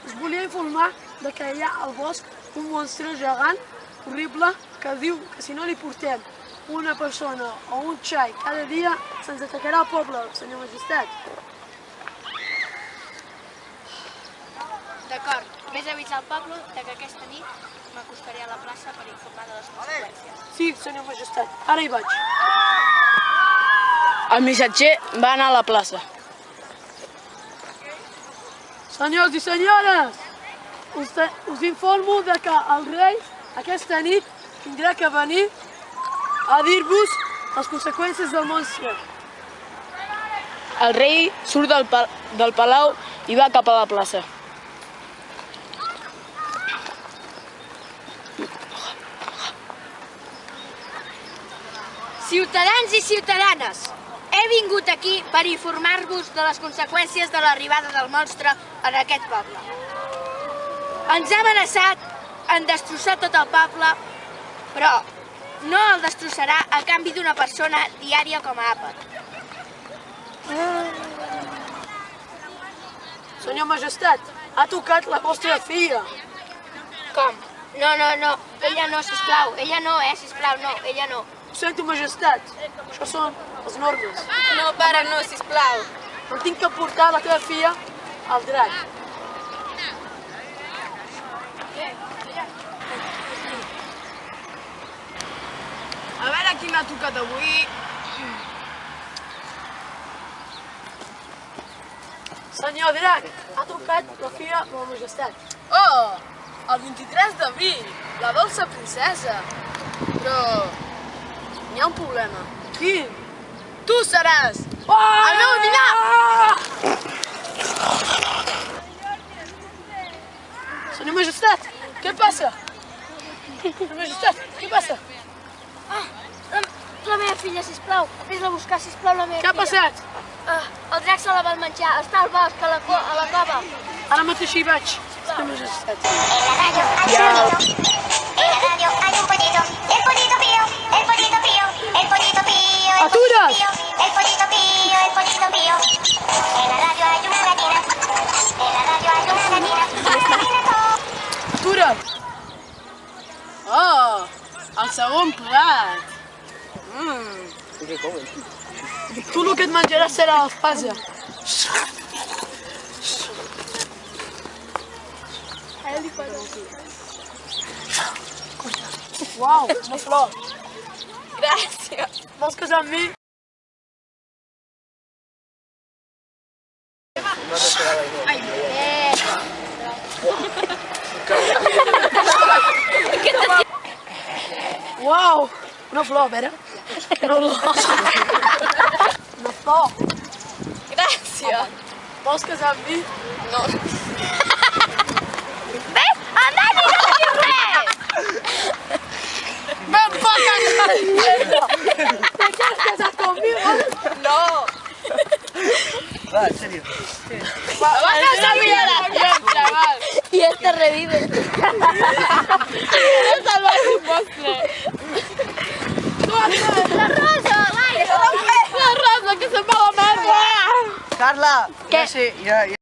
Us volia informar que hi ha al bosc un monstre gegant horrible que diu que si no li portem una persona o un xai cada dia se'ns atacarà al poble, senyor Majestat. D'acord, vés a avisar al poble que aquesta nit m'acostaré a la plaça per informar de les conseqüències. Sí, senyor Majestat, ara hi vaig. El missatger va anar a la plaça. Senyors i senyores, us informo que el rei aquesta nit tindrà que venir a dir-vos les conseqüències del monstre. El rei surt del palau i va cap a la plaça. Ciutadans i ciutadanes, he vingut aquí per informar-vos de les conseqüències de l'arribada del monstre en aquest poble. Ens ha amenaçat en destrossar tot el poble, però no el destrossarà a canvi d'una persona diària com a àpat. Senyor Majestat, ha tocat la vostra filla. Com? No, ella no, sisplau, ella no, sisplau, no, ella no. Ho sento, Majestat, això són les normes. No, pare, no, sisplau. Em tinc que portar la teva filla al drac. A veure qui m'ha tocat avui. Senyor drac, ha tocat la filla de la Majestat. Oh, el 23 d'abril, la dolça princesa. Però hi ha un problema. Quin? Tu seràs el meu dinar! Senyor Majestat, què passa? Senyor Majestat, què passa? La meva filla, sisplau, vés-la a buscar, sisplau, la meva Què ha passat? El drac se la va menjar, està al bosc, a la cova. Ara mateix hi vaig, Senyor Majestat. En la radio hay un pollito, el pollito pío, el pollito pío, el pollito pío, el ¡Aturas! el pollito pío, el pollito pío. En la radio hay una gallina, en la radio hay una gallina, Atura't! Oh, el segon plat. Tu el que et menjaràs serà l'espasa. Uau, una flor. Gràcies. Vols casar amb mi? Uau, una flor, a veure. Una flor. Gràcies. Vols casar amb mi? No. Ves? El Dani no diu res! ¡Ven pa' acá! ¿Te quieres casar conmigo? No. Va, en serio. Vas a violación, chaval. Y este revive. Eres salvar un postre. La rosa, vai! La rosa que se va a la merda. Carla! Què? Ja sé, ja...